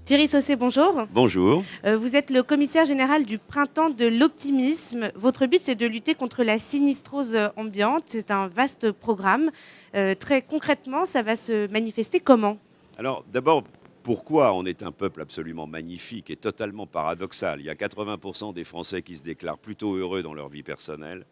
Thierry Saucé, bonjour. Bonjour. Vous êtes le commissaire général du Printemps de l'Optimisme. Votre but, c'est de lutter contre la sinistrose ambiante. C'est un vaste programme. Très concrètement, ça va se manifester comment? Alors d'abord, pourquoi on est un peuple absolument magnifique et totalement paradoxal? Il y a 80% des Français qui se déclarent plutôt heureux dans leur vie personnelle.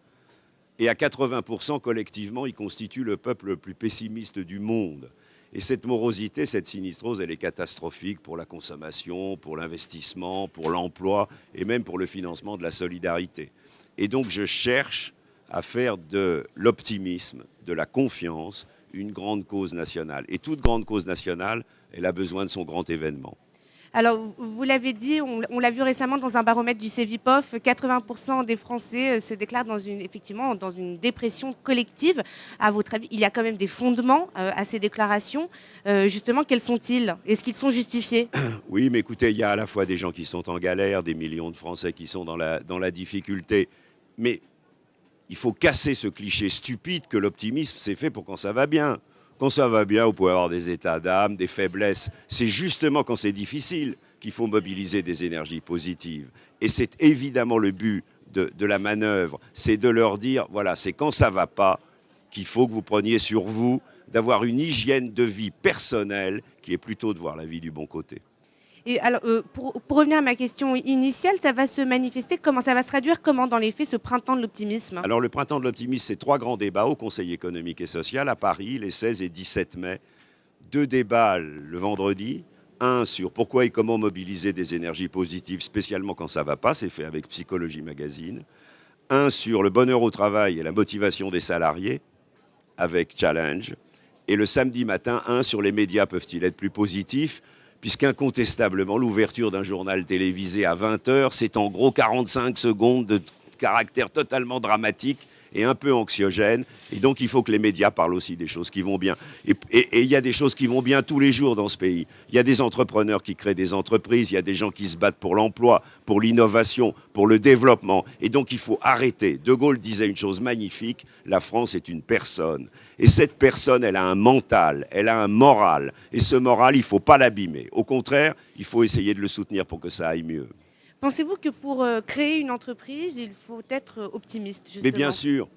Et à 80% collectivement, ils constituent le peuple le plus pessimiste du monde. Et cette morosité, cette sinistrose, elle est catastrophique pour la consommation, pour l'investissement, pour l'emploi et même pour le financement de la solidarité. Et donc je cherche à faire de l'optimisme, de la confiance, une grande cause nationale. Et toute grande cause nationale, elle a besoin de son grand événement. Alors, vous l'avez dit, on l'a vu récemment dans un baromètre du Cevipof, 80% des Français se déclarent effectivement dans une dépression collective. À votre avis, il y a quand même des fondements à ces déclarations. Justement, quels sont-ils? Est-ce qu'ils sont justifiés? Oui, mais écoutez, il y a à la fois des gens qui sont en galère, des millions de Français qui sont dans la difficulté. Mais il faut casser ce cliché stupide que l'optimisme, c'est fait pour quand ça va bien. Quand ça va bien, vous pouvez avoir des états d'âme, des faiblesses. C'est justement quand c'est difficile qu'il faut mobiliser des énergies positives. Et c'est évidemment le but de la manœuvre, c'est de leur dire, voilà, c'est quand ça ne va pas qu'il faut que vous preniez sur vous d'avoir une hygiène de vie personnelle qui est plutôt de voir la vie du bon côté. Et alors, pour revenir à ma question initiale, ça va se manifester comment? Ça va se traduire comment dans les faits, ce printemps de l'optimisme? Alors le printemps de l'optimisme, c'est 3 grands débats au Conseil économique et social à Paris, les 16 et 17 mai. 2 débats le vendredi. Un sur pourquoi et comment mobiliser des énergies positives, spécialement quand ça ne va pas, c'est fait avec Psychologie Magazine. Un sur le bonheur au travail et la motivation des salariés, avec Challenge. Et le samedi matin, un sur les médias peuvent-ils être plus positifs, puisqu'incontestablement, l'ouverture d'un journal télévisé à 20h, c'est en gros 45 secondes de caractère totalement dramatique et un peu anxiogène. Et donc, il faut que les médias parlent aussi des choses qui vont bien. Et il y a des choses qui vont bien tous les jours dans ce pays. Il y a des entrepreneurs qui créent des entreprises, il y a des gens qui se battent pour l'emploi, pour l'innovation, pour le développement. Et donc, il faut arrêter. De Gaulle disait une chose magnifique, la France est une personne. Et cette personne, elle a un mental, elle a un moral. Et ce moral, il ne faut pas l'abîmer. Au contraire, il faut essayer de le soutenir pour que ça aille mieux. Pensez-vous que pour créer une entreprise, il faut être optimiste, justement? Mais bien sûr,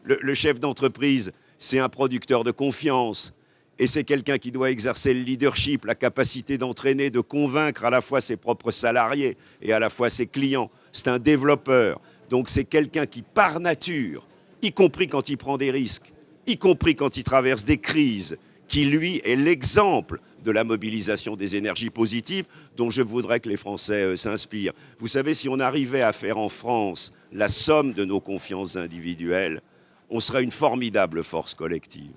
le chef d'entreprise, c'est un producteur de confiance. Et c'est quelqu'un qui doit exercer le leadership, la capacité d'entraîner, de convaincre à la fois ses propres salariés et à la fois ses clients. C'est un développeur. Donc c'est quelqu'un qui, par nature, y compris quand il prend des risques, y compris quand il traverse des crises, qui, lui, est l'exemple de la mobilisation des énergies positives dont je voudrais que les Français s'inspirent. Vous savez, si on arrivait à faire en France la somme de nos confiances individuelles, on serait une formidable force collective.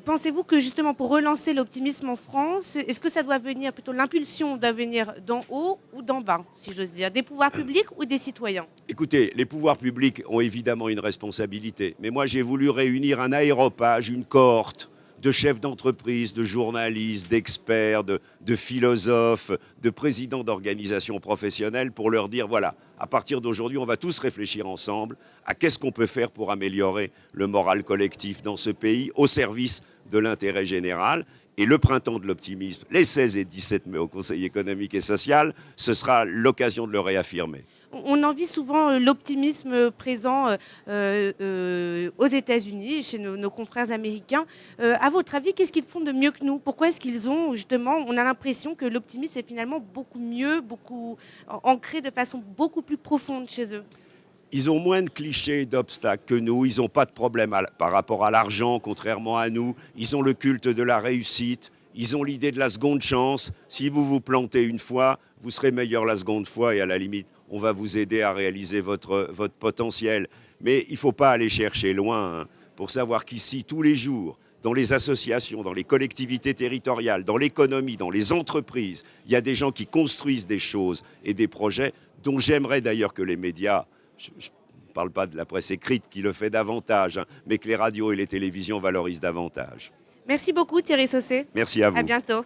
Pensez-vous que justement pour relancer l'optimisme en France, est-ce que ça doit venir, plutôt l'impulsion doit venir d'en haut ou d'en bas, si j'ose dire, des pouvoirs publics ou des citoyens? Écoutez, les pouvoirs publics ont évidemment une responsabilité, mais moi j'ai voulu réunir un aéropage, une cohorte de chefs d'entreprise, de journalistes, d'experts, de philosophes, de présidents d'organisations professionnelles pour leur dire, voilà, à partir d'aujourd'hui, on va tous réfléchir ensemble à qu'est-ce qu'on peut faire pour améliorer le moral collectif dans ce pays au service de l'intérêt général. Et le printemps de l'optimisme, les 16 et 17 mai au Conseil économique et social, ce sera l'occasion de le réaffirmer. On envie souvent l'optimisme présent aux États-Unis, chez nos confrères américains. À votre avis, qu'est-ce qu'ils font de mieux que nous? Pourquoi est-ce qu'ils ont, justement, on a l'impression que l'optimisme est finalement beaucoup mieux, beaucoup ancré de façon beaucoup plus profonde chez eux? Ils ont moins de clichés, d'obstacles que nous. Ils n'ont pas de problème par rapport à l'argent, contrairement à nous. Ils ont le culte de la réussite. Ils ont l'idée de la seconde chance. Si vous vous plantez une fois, vous serez meilleur la seconde fois et à la limite, on va vous aider à réaliser votre potentiel. Mais il ne faut pas aller chercher loin pour savoir qu'ici, tous les jours, dans les associations, dans les collectivités territoriales, dans l'économie, dans les entreprises, il y a des gens qui construisent des choses et des projets dont j'aimerais d'ailleurs que les médias, je ne parle pas de la presse écrite qui le fait davantage, mais que les radios et les télévisions valorisent davantage. Merci beaucoup Thierry Saucé. Merci à vous. À bientôt.